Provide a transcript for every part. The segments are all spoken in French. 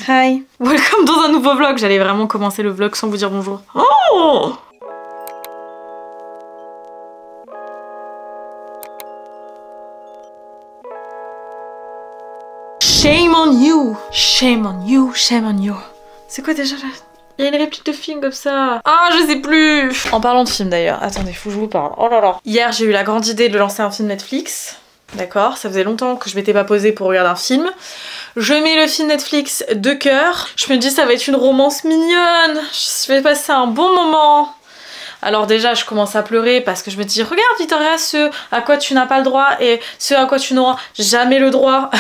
Hi, welcome dans un nouveau vlog. J'allais vraiment commencer le vlog sans vous dire bonjour. Oh! Shame on you, shame on you, shame on you. C'est quoi déjà là? Il y a une réplique de film comme ça. Ah, je sais plus. En parlant de film d'ailleurs, attendez, faut que je vous parle. Oh là là. Hier, j'ai eu la grande idée de lancer un film Netflix. D'accord, ça faisait longtemps que je m'étais pas posée pour regarder un film. Je mets le film Netflix de cœur. Je me dis ça va être une romance mignonne. Je vais passer un bon moment. Alors déjà je commence à pleurer parce que je me dis regarde Victoria, ce à quoi tu n'as pas le droit et ce à quoi tu n'auras jamais le droit.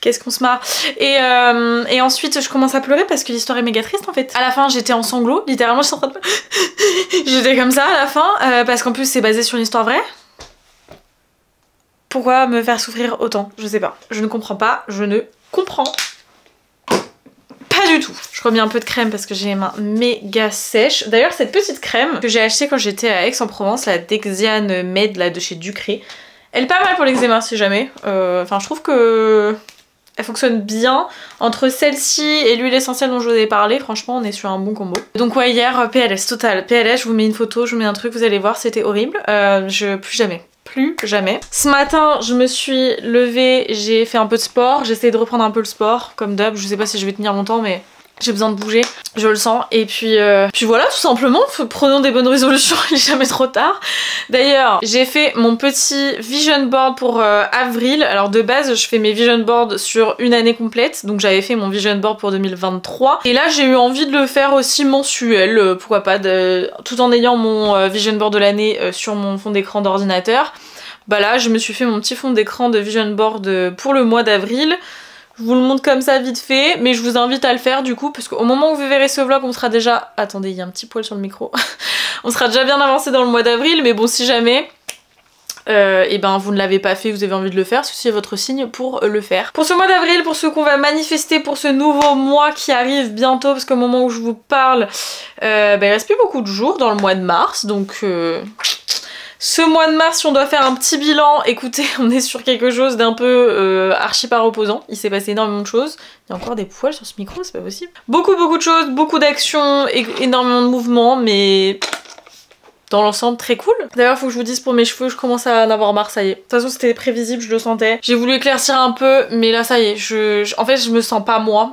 Qu'est-ce qu'on se marre. Et ensuite je commence à pleurer parce que l'histoire est méga triste en fait. À la fin j'étais en sanglots, littéralement je suis en train de... J'étais comme ça à la fin parce qu'en plus c'est basé sur une histoire vraie. Pourquoi me faire souffrir autant? Je sais pas. Je ne comprends pas. Je ne comprends pas du tout. Je remets un peu de crème parce que j'ai les mains méga sèches. D'ailleurs, cette petite crème que j'ai achetée quand j'étais à Aix-en-Provence, la Dexiane Med là, de chez Ducré, elle est pas mal pour l'eczéma si jamais. Enfin, je trouve que elle fonctionne bien. Entre celle-ci et l'huile essentielle dont je vous ai parlé, franchement, on est sur un bon combo. Donc ouais, hier, PLS total. PLS, je vous mets une photo, je vous mets un truc, vous allez voir, c'était horrible. Plus jamais. Plus jamais. Ce matin, je me suis levée, j'ai fait un peu de sport, j'ai essayé de reprendre un peu le sport, comme d'hab, je sais pas si je vais tenir longtemps, mais j'ai besoin de bouger, je le sens. Et puis voilà, tout simplement, prenons des bonnes résolutions, il est jamais trop tard. D'ailleurs, j'ai fait mon petit vision board pour avril. Alors de base, je fais mes vision boards sur une année complète, donc j'avais fait mon vision board pour 2023. Et là, j'ai eu envie de le faire aussi mensuel, pourquoi pas, tout en ayant mon vision board de l'année sur mon fond d'écran d'ordinateur. Bah là, je me suis fait mon petit fond d'écran de vision board pour le mois d'avril. Je vous le montre comme ça vite fait, mais je vous invite à le faire du coup, parce qu'au moment où vous verrez ce vlog, on sera déjà... Attendez, il y a un petit poil sur le micro. On sera déjà bien avancé dans le mois d'avril, mais bon, si jamais... et ben vous ne l'avez pas fait, vous avez envie de le faire, ceci est votre signe pour le faire. Pour ce mois d'avril, pour ce qu'on va manifester pour ce nouveau mois qui arrive bientôt, parce qu'au moment où je vous parle, il reste plus beaucoup de jours dans le mois de mars, donc... Ce mois de mars, si on doit faire un petit bilan, écoutez, on est sur quelque chose d'un peu archi pas reposant. Il s'est passé énormément de choses. Il y a encore des poils sur ce micro, c'est pas possible. Beaucoup de choses, beaucoup d'actions, énormément de mouvements, mais dans l'ensemble très cool. D'ailleurs, faut que je vous dise pour mes cheveux, je commence à en avoir marre, ça y est. De toute façon, c'était prévisible, je le sentais. J'ai voulu éclaircir un peu, mais là, ça y est, en fait, je me sens pas moi.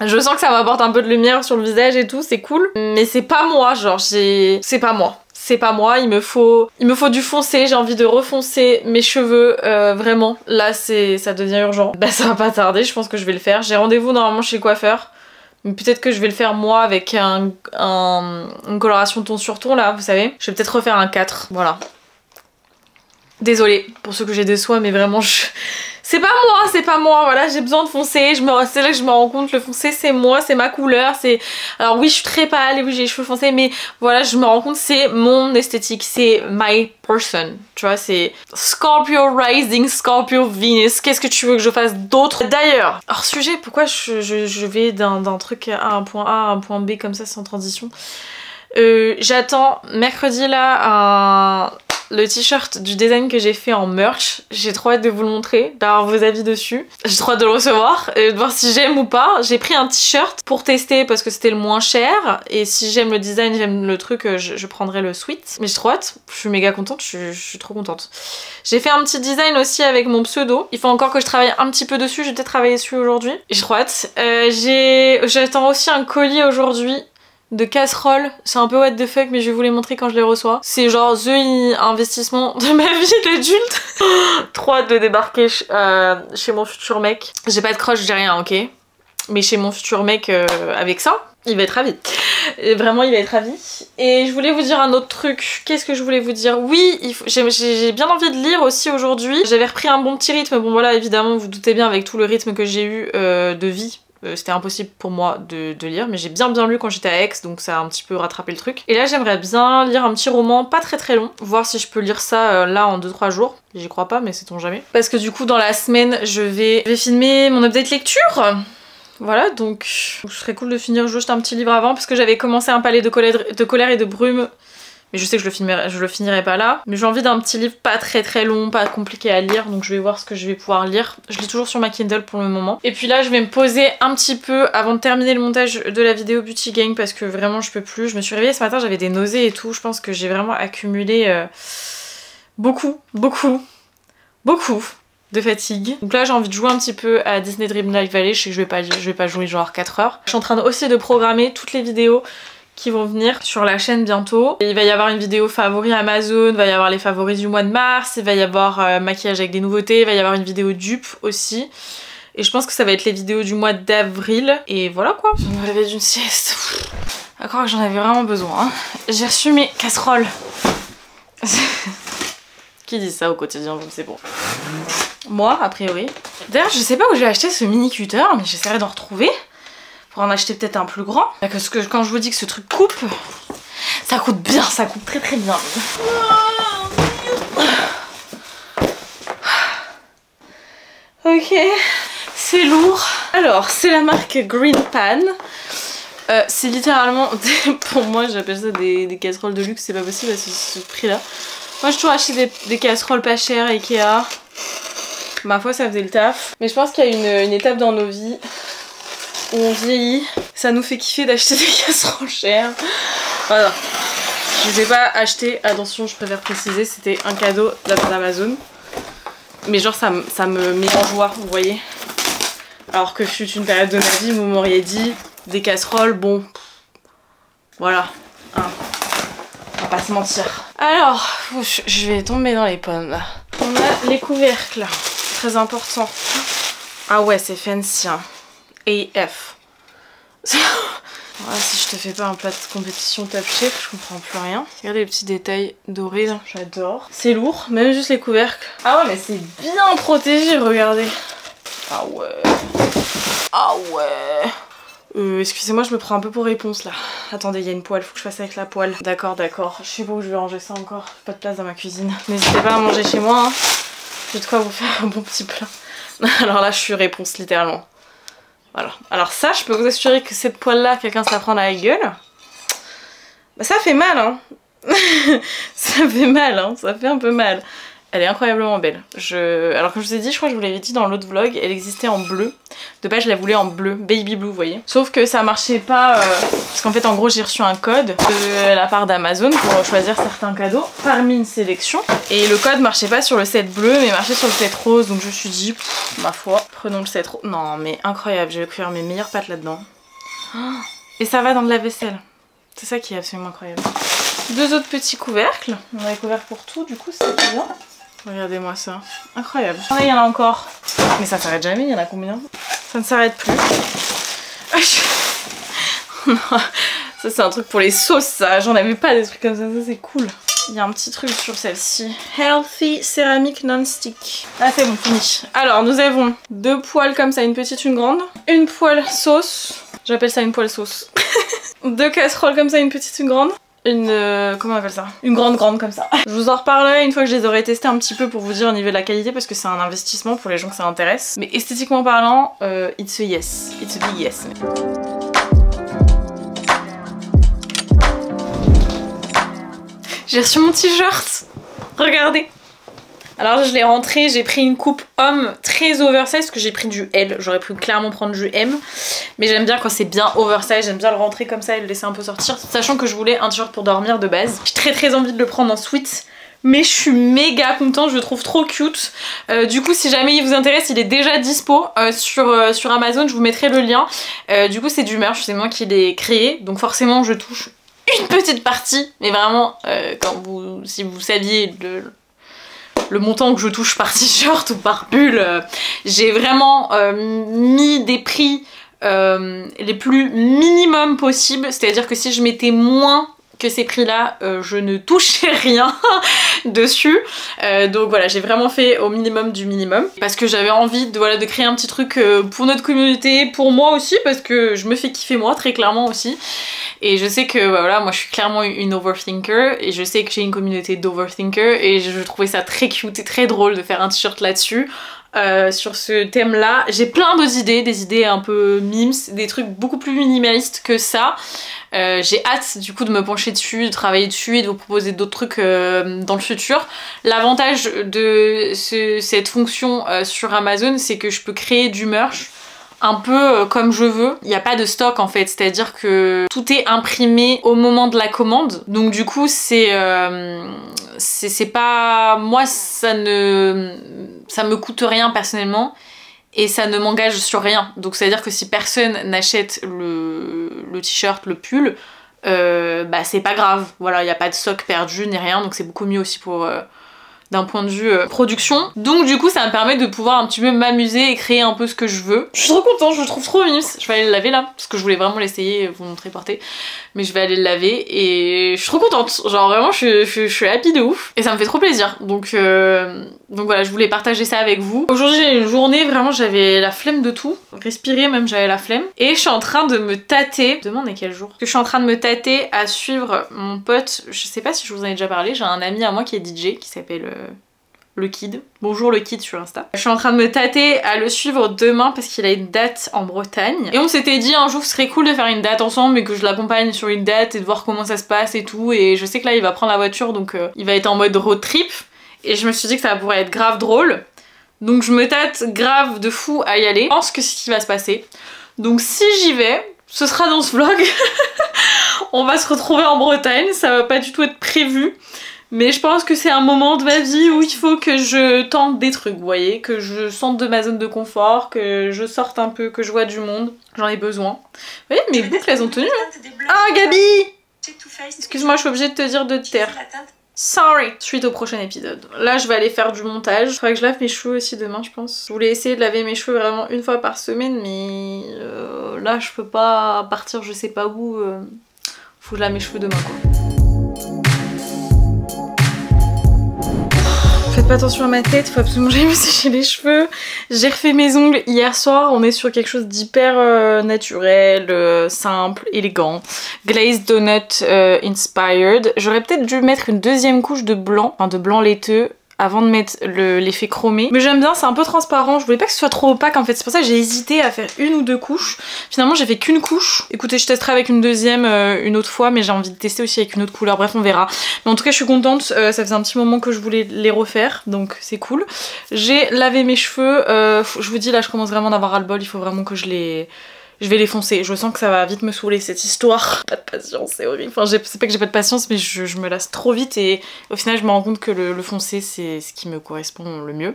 Je sens que ça m'apporte un peu de lumière sur le visage et tout, c'est cool. Mais c'est pas moi, genre, c'est pas moi. C'est pas moi, il me faut du foncé, j'ai envie de refoncer mes cheveux, vraiment. Là, ça devient urgent. Bah, ça va pas tarder, je pense que je vais le faire. J'ai rendez-vous normalement chez le coiffeur. Peut-être que je vais le faire moi avec une coloration ton sur ton là, vous savez. Je vais peut-être refaire un 4, voilà. Désolée pour ceux que j'ai des soins, mais vraiment c'est pas moi, voilà, j'ai besoin de foncer, c'est là que je me rends compte, le foncé c'est moi, c'est ma couleur, c'est... Alors oui, je suis très pâle et oui, j'ai les cheveux foncés, mais voilà, je me rends compte, c'est mon esthétique, c'est my person, tu vois, c'est Scorpio Rising, Scorpio Venus, qu'est-ce que tu veux que je fasse d'autre? D'ailleurs, hors sujet, pourquoi je vais d'un truc à un point A à un point B comme ça sans transition? J'attends mercredi là le t-shirt du design que j'ai fait en merch. J'ai trop hâte de vous le montrer, d'avoir vos avis dessus. J'ai trop hâte de le recevoir et de voir si j'aime ou pas. J'ai pris un t-shirt pour tester parce que c'était le moins cher. Et si j'aime le design, j'aime le truc, je prendrai le sweat. Mais j'ai trop hâte, je suis méga contente, je suis trop contente. J'ai fait un petit design aussi avec mon pseudo. Il faut encore que je travaille un petit peu dessus, je vais peut-être travailler dessus aujourd'hui. J'ai trop hâte. J'attends aussi un colis aujourd'hui de casserole, c'est un peu what the fuck mais je vais vous les montrer quand je les reçois. C'est genre the investissement de ma vie d'adulte. Trop hâte de débarquer chez mon futur mec. J'ai pas de crush, j'ai rien, ok? Mais chez mon futur mec avec ça, il va être ravi. Vraiment, il va être ravi. Et je voulais vous dire un autre truc. Qu'est-ce que je voulais vous dire? Oui, j'ai bien envie de lire aussi aujourd'hui. J'avais repris un bon petit rythme. Bon voilà, évidemment, vous, vous doutez bien avec tout le rythme que j'ai eu de vie. C'était impossible pour moi de lire, mais j'ai bien lu quand j'étais à Aix, donc ça a un petit peu rattrapé le truc. Et là j'aimerais bien lire un petit roman, pas très long, voir si je peux lire ça là en 2-3 jours. J'y crois pas, mais sait-on jamais. Parce que du coup dans la semaine je vais filmer mon update lecture. Voilà, donc ce serait cool de finir juste un petit livre avant, parce que j'avais commencé un palais de colère et de brume Mais je sais que je le finirai pas là. Mais j'ai envie d'un petit livre pas très long, pas compliqué à lire. Donc je vais voir ce que je vais pouvoir lire. Je lis toujours sur ma Kindle pour le moment. Et puis là je vais me poser un petit peu avant de terminer le montage de la vidéo Beauty Gang. Parce que vraiment je peux plus. Je me suis réveillée ce matin, j'avais des nausées et tout. Je pense que j'ai vraiment accumulé beaucoup de fatigue. Donc là j'ai envie de jouer un petit peu à Disney Dreamlight Valley. Je sais que je vais pas jouer genre 4 heures. Je suis en train aussi de programmer toutes les vidéos qui vont venir sur la chaîne bientôt. Et il va y avoir une vidéo favoris Amazon, il va y avoir les favoris du mois de mars, il va y avoir maquillage avec des nouveautés, il va y avoir une vidéo dupe aussi. Et je pense que ça va être les vidéos du mois d'avril. Et voilà quoi. Je me réveille d'une sieste. À croire que j'en avais vraiment besoin. Hein. J'ai reçu mes casseroles. Qui dit ça au quotidien, je ne sais pas. Moi, a priori. D'ailleurs, je sais pas où j'ai acheté ce mini cutter, mais j'essaierai d'en retrouver. Pour en acheter peut-être un plus grand. Parce que quand je vous dis que ce truc coupe, ça coûte bien, ça coûte très bien. Ok, c'est lourd. Alors, c'est la marque Green Pan. C'est littéralement, pour moi j'appelle ça des casseroles de luxe, c'est pas possible à ce prix là. Moi j'ai toujours acheté des casseroles pas chères Ikea. Ma foi ça faisait le taf. Mais je pense qu'il y a une étape dans nos vies où on vieillit. Ça nous fait kiffer d'acheter des casseroles chères. Voilà. Je les ai pas achetées, attention je préfère préciser, c'était un cadeau d'Amazon. Mais genre ça me met en joie, vous voyez. Alors que fut une période de ma vie où vous m'auriez dit des casseroles, bon, voilà, hein. On va pas se mentir. Alors, je vais tomber dans les pommes là. On a les couvercles, très important. Ah ouais, c'est fancy, hein. AF. Voilà, si je te fais pas un plat de compétition Top Chef, je comprends plus rien. Regardez les petits détails dorés là, j'adore. C'est lourd, même juste les couvercles. Ah ouais, mais c'est bien protégé, regardez. Ah ouais. Ah ouais. Excusez-moi, je me prends un peu pour réponse là. Attendez, il y a une poêle, faut que je fasse avec la poêle. D'accord. Je sais pas où je vais ranger ça encore. Pas de place dans ma cuisine. N'hésitez pas à manger chez moi, hein. J'ai de quoi vous faire un bon petit plat. Alors là, je suis réponse littéralement. Voilà. Alors ça, je peux vous assurer que cette poêle là, quelqu'un se la prend dans la gueule. Bah ça fait mal, hein. Ça fait mal, hein. Ça fait un peu mal. Elle est incroyablement belle. Alors comme je vous ai dit, je crois que je vous l'avais dit dans l'autre vlog, elle existait en bleu. De base je la voulais en bleu, baby blue vous voyez. Sauf que ça marchait pas, parce qu'en fait en gros j'ai reçu un code de la part d'Amazon pour choisir certains cadeaux parmi une sélection. Et le code marchait pas sur le set bleu mais marchait sur le set rose. Donc je me suis dit, ma foi, prenons le set rose. Non mais incroyable, je vais cuire mes meilleures pâtes là-dedans. Et ça va dans de la vaisselle. C'est ça qui est absolument incroyable. Deux autres petits couvercles. On a les couvercles pour tout, du coup c'est bien. Regardez-moi ça, incroyable. Ah, il y en a encore. Mais ça s'arrête jamais, il y en a combien? Ça ne s'arrête plus. Ça c'est un truc pour les sauces ça, j'en avais pas des trucs comme ça c'est cool. Il y a un petit truc sur celle-ci. Healthy Ceramic Non-Stick. Ah c'est bon, fini. Alors nous avons deux poêles comme ça, une petite, une grande. Une poêle sauce. J'appelle ça une poêle sauce. Deux casseroles comme ça, une petite, une grande. Comment on appelle ça? Une grande comme ça. Je vous en reparlerai une fois que je les aurai testés un petit peu pour vous dire au niveau de la qualité parce que c'est un investissement pour les gens que ça intéresse. Mais esthétiquement parlant, it's a yes. It's a big yes. J'ai reçu mon t-shirt. Regardez. Alors là, je l'ai rentré, j'ai pris une coupe homme très oversize parce que j'ai pris du L. J'aurais pu clairement prendre du M. Mais j'aime bien quand c'est bien oversize, j'aime bien le rentrer comme ça et le laisser un peu sortir. Sachant que je voulais un t-shirt pour dormir de base. J'ai très envie de le prendre en sweat. Mais je suis méga contente, je le trouve trop cute. Du coup, si jamais il vous intéresse, il est déjà dispo sur Amazon, je vous mettrai le lien. Du coup, c'est du merch, c'est moi qui l'ai créé. Donc forcément, je touche une petite partie. Mais vraiment, si vous saviez le montant que je touche par t-shirt ou par pull, j'ai vraiment mis des prix les plus minimum possibles. C'est-à-dire que si je mettais moins que ces prix là, je ne touchais rien dessus. Donc voilà, j'ai vraiment fait au minimum du minimum. Parce que j'avais envie de créer un petit truc pour notre communauté, pour moi aussi, parce que je me fais kiffer moi, très clairement aussi. Et je sais que voilà, moi je suis clairement une overthinker et je sais que j'ai une communauté d'overthinkers et je trouvais ça très cute et très drôle de faire un t-shirt là-dessus. sur ce thème là. J'ai plein d'autres idées, des idées un peu mimes, des trucs beaucoup plus minimalistes que ça. J'ai hâte du coup de me pencher dessus, de travailler dessus et de vous proposer d'autres trucs dans le futur. L'avantage de cette fonction sur Amazon, c'est que je peux créer du merch un peu comme je veux. Il n'y a pas de stock en fait, c'est-à-dire que tout est imprimé au moment de la commande. Donc du coup c'est pas... Moi ça me coûte rien personnellement et ça ne m'engage sur rien. Donc c'est-à-dire que si personne n'achète le t-shirt, le pull, bah c'est pas grave. Voilà, il n'y a pas de stock perdu ni rien, donc c'est beaucoup mieux aussi pour... d'un point de vue production. Donc du coup ça me permet de pouvoir un petit peu m'amuser et créer un peu ce que je veux. Je suis trop contente, je le trouve trop mimes. Je vais aller le laver là, parce que je voulais vraiment l'essayer et vous montrer porter. Mais je vais aller le laver et je suis trop contente. Genre vraiment je suis happy de ouf. Et ça me fait trop plaisir. Donc voilà, je voulais partager ça avec vous. Aujourd'hui j'ai une journée, vraiment j'avais la flemme de tout. Respirer même j'avais la flemme. Et je suis en train de me tâter. Je me demande à quel jour. Parce que je suis en train de me tâter à suivre mon pote. Je sais pas si je vous en ai déjà parlé. J'ai un ami à moi qui est DJ qui s'appelle... le Kid. Bonjour le Kid sur Insta. Je suis en train de me tâter à le suivre demain parce qu'il a une date en Bretagne. Et on s'était dit un jour que ce serait cool de faire une date ensemble et que je l'accompagne sur une date et de voir comment ça se passe et tout. Et je sais que là il va prendre la voiture donc il va être en mode road trip. Et je me suis dit que ça pourrait être grave drôle. Donc je me tâte grave de fou à y aller. Je pense que c'est ce qui va se passer. Donc si j'y vais, ce sera dans ce vlog. On va se retrouver en Bretagne, ça va pas du tout être prévu. Mais je pense que c'est un moment de ma vie où il faut que je tente des trucs, vous voyez, que je sorte de ma zone de confort, que je sorte un peu, que je vois du monde. J'en ai besoin. Vous voyez, mes boucles elles ont tenu. Ah Gabi! Excuse-moi, je suis obligée de te dire de te taire. Sorry! Suite au prochain épisode. Là, je vais aller faire du montage. Faudrait que je lave mes cheveux aussi demain, je pense. Je voulais essayer de laver mes cheveux vraiment une fois par semaine, mais là, je peux pas partir je sais pas où. Faut que je lave mes cheveux demain, quoi. Faites pas attention à ma tête, faut absolument que j'aille me sécher les cheveux. J'ai refait mes ongles hier soir, on est sur quelque chose d'hyper naturel, simple, élégant. Glazed Donut Inspired. J'aurais peut-être dû mettre une deuxième couche de blanc, enfin de blanc laiteux, avant de mettre l'effet chromé. Mais j'aime bien, c'est un peu transparent. Je voulais pas que ce soit trop opaque en fait. C'est pour ça que j'ai hésité à faire une ou deux couches. Finalement j'ai fait qu'une couche. Écoutez, je testerai avec une deuxième une autre fois, mais j'ai envie de tester aussi avec une autre couleur. Bref, on verra. Mais en tout cas je suis contente. Ça faisait un petit moment que je voulais les refaire, donc c'est cool. J'ai lavé mes cheveux. Je vous dis là, je commence vraiment d'avoir ras-le-bol. Il faut vraiment que je vais les foncer. Je sens que ça va vite me saouler cette histoire. Pas de patience, c'est horrible. Enfin, c'est pas que j'ai pas de patience, mais je me lasse trop vite et au final je me rends compte que le foncé c'est ce qui me correspond le mieux.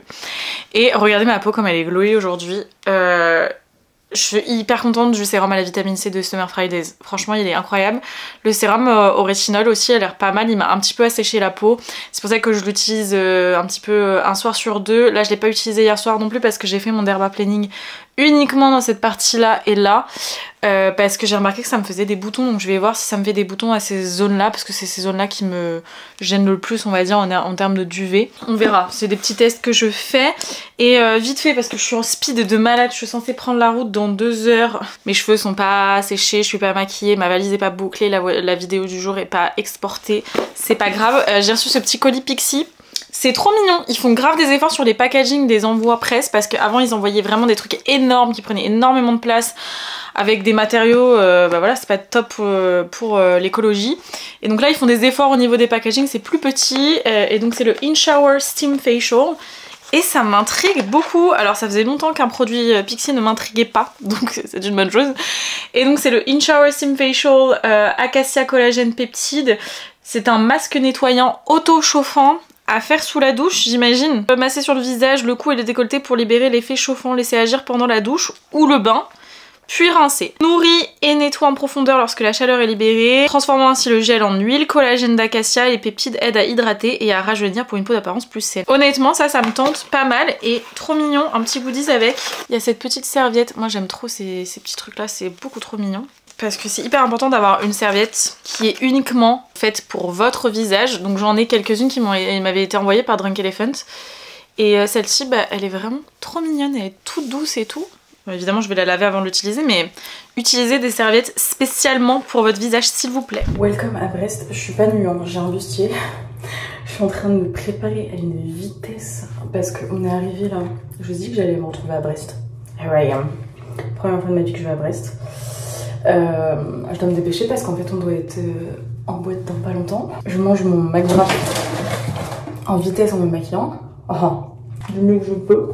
Et regardez ma peau comme elle est glowée aujourd'hui. Je suis hyper contente du sérum à la vitamine C de Summer Fridays. Franchement, il est incroyable. Le sérum au rétinol aussi a l'air pas mal. Il m'a un petit peu asséché la peau. C'est pour ça que je l'utilise un petit peu un soir sur deux. Là, je l'ai pas utilisé hier soir non plus parce que j'ai fait mon dermaplaning uniquement dans cette partie-là et là. Parce que j'ai remarqué que ça me faisait des boutons. Donc je vais voir si ça me fait des boutons à ces zones-là. Parce que c'est ces zones-là qui me gênent le plus, on va dire, en termes de duvet. On verra. C'est des petits tests que je fais. Et vite fait, parce que je suis en speed de malade. Je suis censée prendre la route dans 2 heures. Mes cheveux sont pas séchés, je suis pas maquillée, ma valise est pas bouclée, la vidéo du jour est pas exportée. C'est pas grave. J'ai reçu ce petit colis Pixi. C'est trop mignon, ils font grave des efforts sur les packaging des envois presse parce qu'avant ils envoyaient vraiment des trucs énormes qui prenaient énormément de place avec des matériaux, bah voilà, c'est pas top pour l'écologie. Et donc là ils font des efforts au niveau des packaging, c'est plus petit et donc c'est le In Shower Steam Facial. Et ça m'intrigue beaucoup. Alors ça faisait longtemps qu'un produit Pixi ne m'intriguait pas, donc c'est une bonne chose. Et donc c'est le In Shower Steam Facial Acacia Collagène Peptide. C'est un masque nettoyant auto-chauffant à faire sous la douche, j'imagine. Masser sur le visage, le cou et le décolleté pour libérer l'effet chauffant, laisser agir pendant la douche ou le bain. Puis rincer. Nourrit et nettoie en profondeur lorsque la chaleur est libérée, transformant ainsi le gel en huile. Collagène d'acacia et les peptides aident à hydrater et à rajeunir pour une peau d'apparence plus saine. Honnêtement, ça me tente pas mal et trop mignon. Un petit goodies avec. Il y a cette petite serviette. Moi j'aime trop ces petits trucs là, c'est beaucoup trop mignon. Parce que c'est hyper important d'avoir une serviette qui est uniquement faite pour votre visage. Donc j'en ai quelques-unes qui m'avaient été envoyées par Drunk Elephant. Et celle-ci, bah, elle est vraiment trop mignonne, elle est toute douce et tout. Évidemment je vais la laver avant de l'utiliser, mais utilisez des serviettes spécialement pour votre visage s'il vous plaît. Welcome à Brest, je suis pas nue, hein, j'ai un bustier. Je Je suis en train de me préparer à une vitesse parce qu'on est arrivé là. Je vous dis que j'allais me retrouver à Brest. Here I am. Première fois de ma vie que je vais à Brest. Je dois me dépêcher parce qu'en fait on doit être en boîte dans pas longtemps. Je mange mon McDonald's en vitesse en me maquillant. Du mieux que je peux.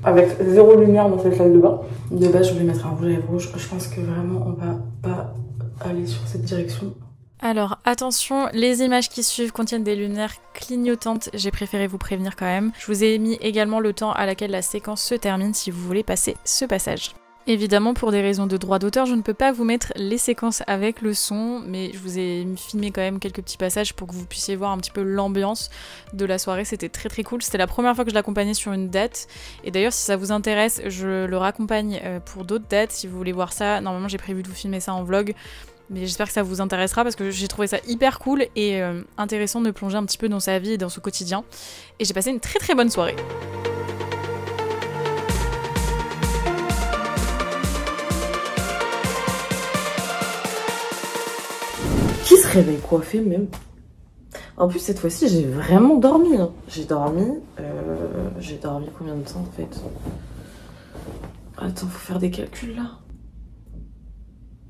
Avec zéro lumière dans cette salle de bain. De base je vais mettre un rouge à lèvres rouge. Je pense que vraiment on va pas aller sur cette direction. Alors attention, les images qui suivent contiennent des lumières clignotantes, j'ai préféré vous prévenir quand même. Je vous ai mis également le temps à laquelle la séquence se termine si vous voulez passer ce passage. Évidemment, pour des raisons de droit d'auteur, je ne peux pas vous mettre les séquences avec le son, mais je vous ai filmé quand même quelques petits passages pour que vous puissiez voir un petit peu l'ambiance de la soirée. C'était très très cool. C'était la première fois que je l'accompagnais sur une date. Et d'ailleurs, si ça vous intéresse, je le raccompagne pour d'autres dates. Si vous voulez voir ça, normalement j'ai prévu de vous filmer ça en vlog. Mais j'espère que ça vous intéressera parce que j'ai trouvé ça hyper cool et intéressant de plonger un petit peu dans sa vie et dans son quotidien. Et j'ai passé une très très bonne soirée. Qui se réveille coiffé même? En plus cette fois-ci j'ai vraiment dormi. J'ai dormi combien de temps en fait? Attends, faut faire des calculs là.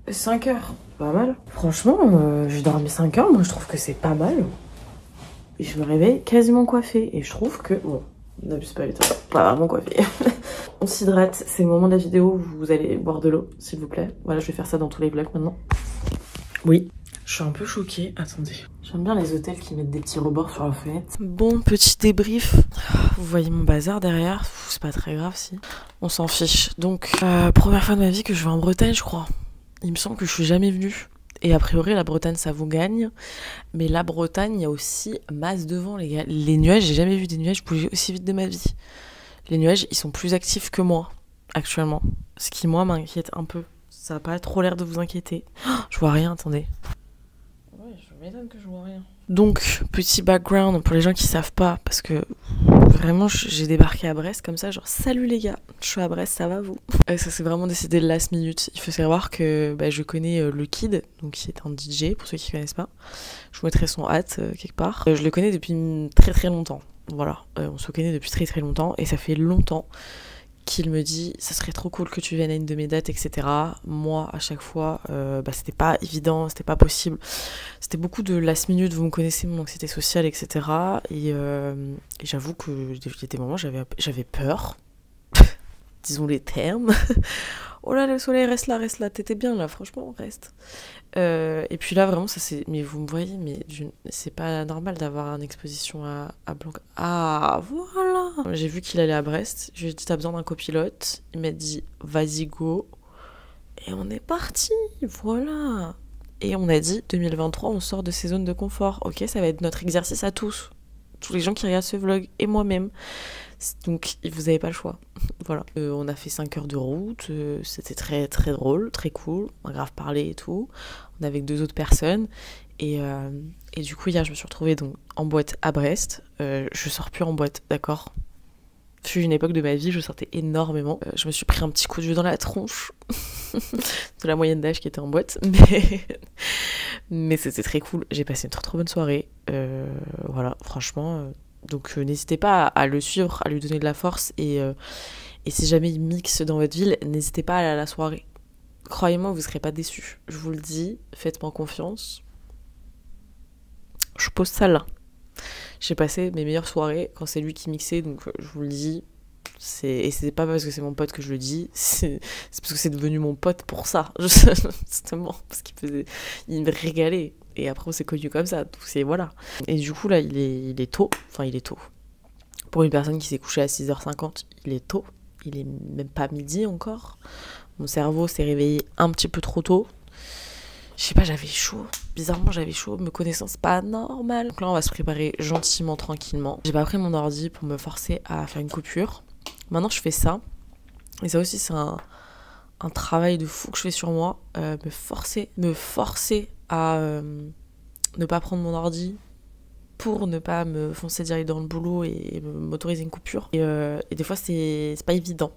5 heures, pas mal. Franchement, j'ai dormi 5 heures, moi je trouve que c'est pas mal. Et je me réveille quasiment coiffée. Et je trouve que, bon, n'abuse pas vite, pas vraiment coiffée. On s'hydrate, c'est le moment de la vidéo où vous allez boire de l'eau, s'il vous plaît. Voilà, je vais faire ça dans tous les vlogs maintenant. Oui. Je suis un peu choquée, attendez. J'aime bien les hôtels qui mettent des petits rebords sur la fenêtre. Bon, petit débrief. Vous voyez mon bazar derrière, c'est pas très grave si. On s'en fiche. Donc, première fois de ma vie que je vais en Bretagne, je crois. Il me semble que je suis jamais venue. Et a priori, la Bretagne, ça vous gagne. Mais la Bretagne, il y a aussi masse de vent, les gars. Les nuages, j'ai jamais vu des nuages bouger aussi vite de ma vie. Les nuages, ils sont plus actifs que moi, actuellement. Ce qui, moi, m'inquiète un peu. Ça n'a pas trop l'air de vous inquiéter. Oh, je vois rien, attendez. Ouais, je m'étonne que je vois rien. Donc, petit background pour les gens qui savent pas, parce que vraiment, j'ai débarqué à Brest comme ça, genre salut les gars, je suis à Brest, ça va vous? Ça s'est vraiment décidé de last minute. Il faut savoir que je connais le Kid, donc qui est un DJ, pour ceux qui connaissent pas. Je vous mettrai son hâte quelque part. Je le connais depuis très très longtemps. Voilà, on se connaît depuis très très longtemps et ça fait longtemps qu'il me dit ça serait trop cool que tu viennes à une de mes dates, etc. Moi à chaque fois c'était pas évident, c'était pas possible, c'était beaucoup de last minute, vous me connaissez mon anxiété sociale, etc. Et j'avoue que il y a des moments j'avais peur disons les termes. Oh là le soleil reste là, t'étais bien là, franchement reste. Et puis là vraiment ça c'est, mais vous me voyez, mais c'est pas normal d'avoir une exposition à Blanc. Ah voilà. J'ai vu qu'il allait à Brest, je lui ai dit t'as besoin d'un copilote, il m'a dit vas-y go, et on est parti, voilà. Et on a dit 2023 on sort de ces zones de confort, ok, ça va être notre exercice à tous les gens qui regardent ce vlog et moi-même. Donc vous avez pas le choix. Voilà. On a fait 5 heures de route, c'était très très drôle, très cool, on a grave parlé et tout. On est avec 2 autres personnes et du coup hier je me suis retrouvée donc en boîte à Brest. Je sors plus en boîte, d'accord. Fut une époque de ma vie, je sortais énormément. Je me suis pris un petit coup de vieux dans la tronche de la moyenne d'âge qui était en boîte, mais c'était très cool. J'ai passé une trop trop bonne soirée. Voilà, franchement. Donc n'hésitez pas à le suivre, à lui donner de la force et si jamais il mixe dans votre ville, n'hésitez pas à aller à la soirée. Croyez-moi, vous ne serez pas déçus. Je vous le dis, faites-moi confiance. Je pose ça là. J'ai passé mes meilleures soirées quand c'est lui qui mixait, donc je vous le dis. Et c'est pas parce que c'est mon pote que je le dis, c'est parce que c'est devenu mon pote pour ça, justement, parce il me régalait. Et après on s'est connus comme ça, donc c'est voilà. Et du coup là il est tôt, enfin il est tôt. Pour une personne qui s'est couchée à 6h50, il est tôt. Il est même pas midi encore. Mon cerveau s'est réveillé un petit peu trop tôt. Je sais pas, j'avais chaud. Bizarrement j'avais chaud, me connaissant c'est pas normal. Donc là on va se préparer gentiment, tranquillement. J'ai pas pris mon ordi pour me forcer à faire une coupure. Maintenant je fais ça. Et ça aussi c'est un travail de fou que je fais sur moi. Me forcer à ne pas prendre mon ordi pour ne pas me foncer direct dans le boulot et m'autoriser une coupure. Et des fois c'est pas évident.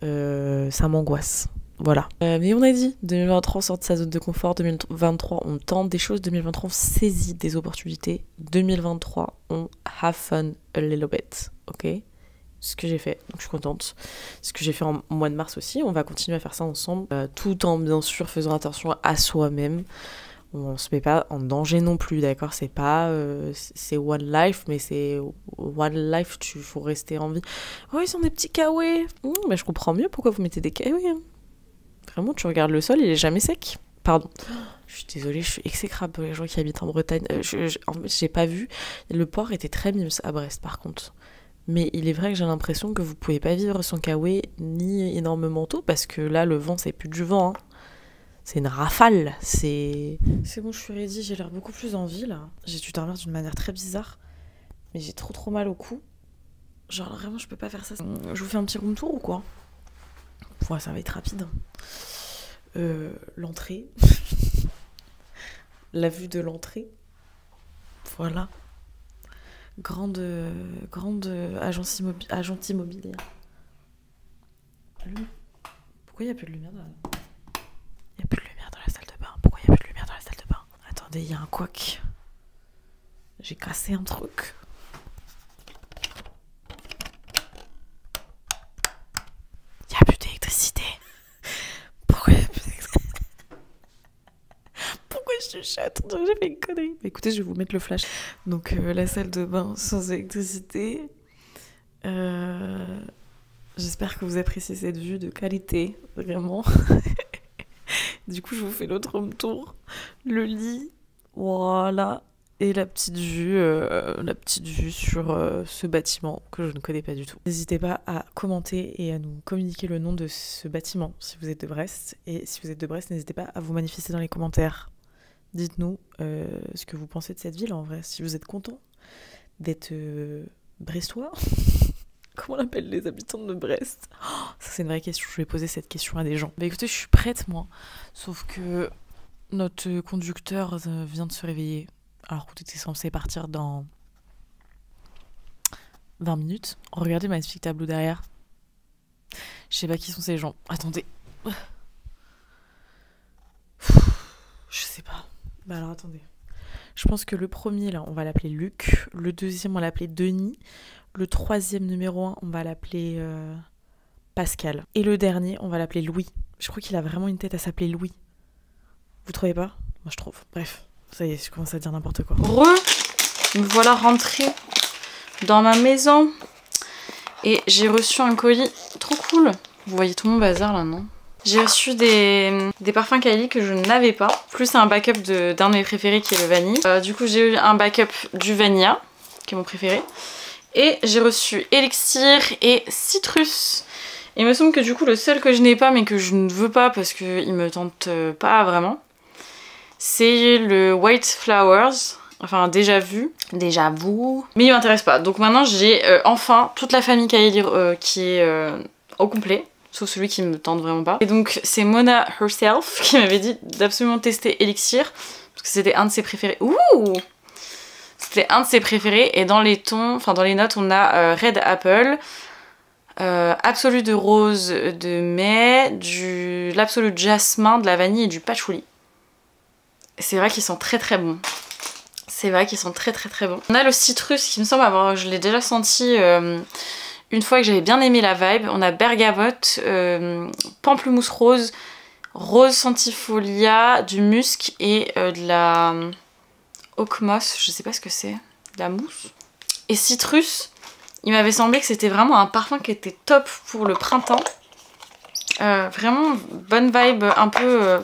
Ça m'angoisse. Voilà. Mais on a dit, 2023 on sort de sa zone de confort, 2023 on tente des choses, 2023 on saisit des opportunités, 2023 on have fun a little bit, ok? Ce que j'ai fait, donc je suis contente. Ce que j'ai fait en mois de mars aussi, on va continuer à faire ça ensemble, tout en bien sûr faisant attention à soi-même. On se met pas en danger non plus, d'accord? C'est pas... c'est one life, mais c'est one life, faut rester en vie. Oh, ils sont des petits kawaii. Mais je comprends mieux pourquoi vous mettez des kawaii. Hein. Vraiment, tu regardes le sol, il est jamais sec. Pardon. Je suis désolée, je suis exécrable pour les gens qui habitent en Bretagne. En fait, j'ai pas vu. Le port était très mimes à Brest, par contre. Mais il est vrai que j'ai l'impression que vous pouvez pas vivre sans kawaii ni énorme manteau, parce que là, le vent, c'est plus du vent, hein. C'est une rafale, c'est bon, je suis ready, j'ai l'air beaucoup plus en vie, là. J'ai dû dormir d'une manière très bizarre, mais j'ai trop mal au cou. Genre, vraiment, je peux pas faire ça. Je vous fais un petit room tour ou quoi? Ouais, ça va être rapide. L'entrée. La vue de l'entrée. Voilà. Grande agence immobilière. Pourquoi il n'y a plus de lumière là? Il n'y a plus de lumière dans la salle de bain. Pourquoi il n'y a plus de lumière dans la salle de bain? Attendez, il y a un couac. J'ai cassé un truc. Il n'y a plus d'électricité. Pourquoi il n'y a plus d'électricité? Pourquoi je chuchote? J'ai fait une connerie. Bah, écoutez, je vais vous mettre le flash. Donc la salle de bain sans électricité. J'espère que vous appréciez cette vue de qualité. Vraiment. Du coup, je vous fais l'autre home tour. Le lit, voilà. Et la petite vue sur ce bâtiment que je ne connais pas du tout. N'hésitez pas à commenter et à nous communiquer le nom de ce bâtiment si vous êtes de Brest. Et si vous êtes de Brest, n'hésitez pas à vous manifester dans les commentaires. Dites-nous ce que vous pensez de cette ville en vrai. Si vous êtes content d'être brestois. Comment on appelle les habitants de Brest? Ça, c'est une vraie question. Je vais poser cette question à des gens. Bah écoutez, je suis prête, moi. Sauf que notre conducteur vient de se réveiller. Alors qu'on était censé partir dans 20 minutes. Regardez le magnifique tableau derrière. Je sais pas qui sont ces gens. Attendez. Je sais pas. Bah alors, attendez. Je pense que le premier, là, on va l'appeler Luc. Le deuxième, on va l'appeler Denis. Le troisième numéro 1, on va l'appeler Pascal. Et le dernier, on va l'appeler Louis. Je crois qu'il a vraiment une tête à s'appeler Louis. Vous trouvez pas? Moi, je trouve. Bref, ça y est, je commence à dire n'importe quoi. Me voilà rentrée dans ma maison. Et j'ai reçu un colis trop cool. Vous voyez tout mon bazar là, non? J'ai reçu des parfums Kylie que je n'avais pas. Plus un backup d'un de mes préférés qui est le vanille. Du coup, j'ai eu un backup du Vanilla, qui est mon préféré. Et j'ai reçu Elixir et Citrus. Il me semble que du coup le seul que je n'ai pas mais que je ne veux pas parce qu'il me tente pas vraiment, c'est le White Flowers. Enfin déjà vu. Mais il m'intéresse pas. Donc maintenant j'ai enfin toute la famille Kylie qui est au complet. Sauf celui qui me tente vraiment pas. Et donc c'est Mona herself qui m'avait dit d'absolument tester Elixir. Parce que c'était un de ses préférés. Ouh! C'était un de ses préférés et dans les tons, enfin dans les notes on a Red Apple, Absolu de rose de mai, l'Absolute jasmin, de la vanille et du patchouli. C'est vrai qu'ils sont très bons. C'est vrai qu'ils sont très bons. On a le citrus qui me semble avoir, je l'ai déjà senti une fois que j'avais bien aimé la vibe. On a bergamote, pamplemousse rose, rose centifolia, du musc et de la... Oak moss, je sais pas ce que c'est, de la mousse. Et citrus, il m'avait semblé que c'était vraiment un parfum qui était top pour le printemps. Vraiment bonne vibe, un peu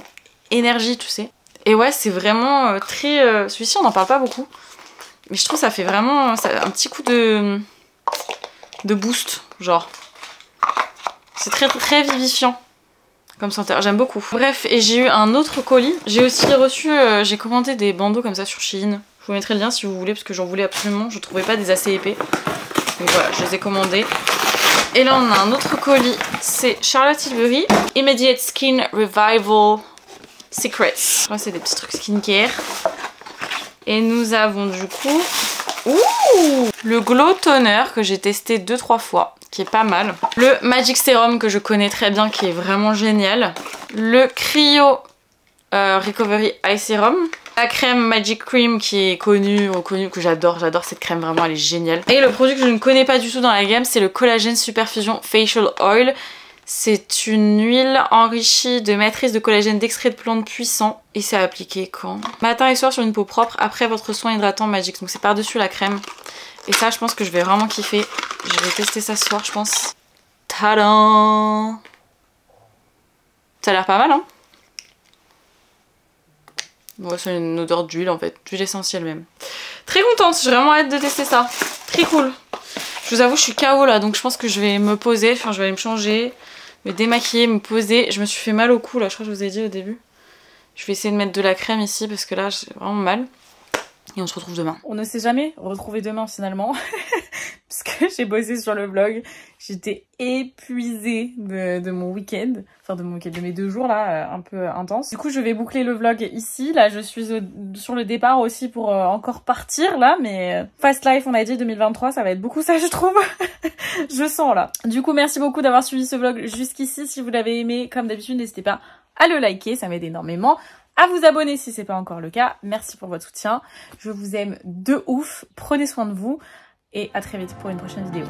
énergie, tu sais. Et ouais, c'est très... celui-ci, on n'en parle pas beaucoup. Mais je trouve que ça fait vraiment un petit coup de boost, genre. C'est très vivifiant comme senteur, j'aime beaucoup. Bref, et j'ai eu un autre colis. J'ai aussi reçu, j'ai commandé des bandeaux comme ça sur Shein. Je vous mettrai le lien si vous voulez parce que j'en voulais absolument. Je trouvais pas des assez épais. Donc voilà, je les ai commandés. Et là on a un autre colis. C'est Charlotte Tilbury Immediate Skin Revival Secrets. Là c'est des petits trucs skincare. Et nous avons du coup... Ouh, le Glow Toner que j'ai testé 2-3 fois. qui est pas mal. Le Magic Serum que je connais très bien, qui est vraiment génial. Le Cryo Recovery Eye Serum. La crème Magic Cream qui est connue, que j'adore cette crème, vraiment elle est géniale. Et le produit que je ne connais pas du tout dans la gamme, c'est le Collagen Superfusion Facial Oil. C'est une huile enrichie de matrice de collagène d'extrait de plantes puissant. Et c'est appliqué quand? Matin et soir sur une peau propre après votre soin hydratant Magic. Donc c'est par-dessus la crème. Et ça je pense que je vais vraiment kiffer. Je vais tester ça ce soir je pense. Tadam! Ça a l'air pas mal hein? Bon, c'est une odeur d'huile en fait, d'huile essentielle même. Très contente, j'ai vraiment hâte de tester ça. Très cool. Je vous avoue, je suis KO là, donc je pense que je vais me poser, enfin je vais aller me changer, me démaquiller, me poser. Je me suis fait mal au cou là, je crois que je vous ai dit au début. Je vais essayer de mettre de la crème ici parce que là j'ai vraiment mal. Et on se retrouve demain. On ne s'est jamais retrouvé demain finalement. Parce que j'ai bossé sur le vlog. J'étais épuisée de mon week-end. Enfin de mon week-end, de mes 2 jours là, un peu intense. Du coup je vais boucler le vlog ici. Là je suis sur le départ aussi pour encore partir là. Mais Fast Life on a dit 2023 ça va être beaucoup ça je trouve. Je sens là. Du coup merci beaucoup d'avoir suivi ce vlog jusqu'ici. Si vous l'avez aimé comme d'habitude n'hésitez pas à le liker, ça m'aide énormément. À vous abonner si c'est pas encore le cas. Merci pour votre soutien. Je vous aime de ouf. Prenez soin de vous. Et à très vite pour une prochaine vidéo.